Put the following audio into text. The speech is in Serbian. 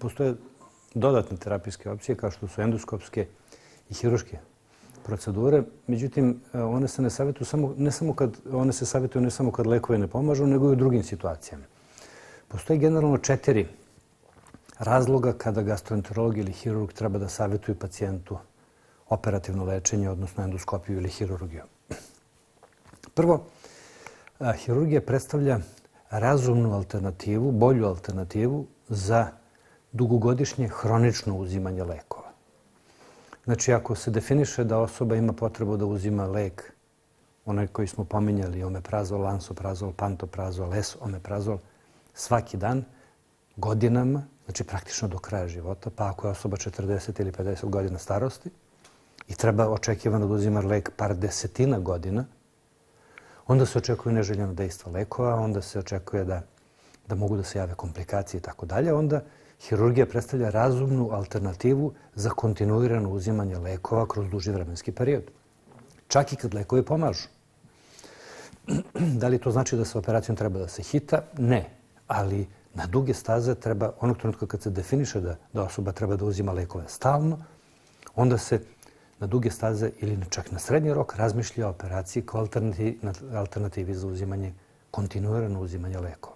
postoje dodatne terapijske opcije kao što su endoskopske i hiruške procedure. Međutim, one se ne savjetuju ne samo kad lekovi ne pomažu, nego i u drugim situacijama. Postoji generalno 4 razloga kada gastroenterolog ili hirurg treba da savjetuju pacijentu operativno lečenje, odnosno endoskopiju ili hirurgiju. Prvo, hirurgija predstavlja razumnu alternativu, bolju alternativu za dugogodišnje hronično uzimanje lekova. Znači, ako se definiše da osoba ima potrebu da uzima lek, onaj koji smo pominjali, omeprazol, lansoprazol, pantoprazol, esomeprazol, svaki dan, godinama, znači praktično do kraja života, pa ako je osoba 40 ili 50 godina starosti i treba očekivano da uzima lek par desetina godina, onda se očekuje neželjeno dejstvo lekova, onda se očekuje da mogu da se jave komplikacije i tako dalje. Onda hirurgija predstavlja razumnu alternativu za kontinuirano uzimanje lekova kroz duži vremenski period. Čak i kad lekovi pomažu. Da li to znači da sa operacijom treba da se hita? Ne. Ali na duge staze treba, onog trenutka kad se definiše da osoba treba da uzima lekove stalno, onda se na duge staze ili čak na srednji rok razmišlja o operaciji kao alternativi za uzimanje, kontinuirano uzimanje lekova.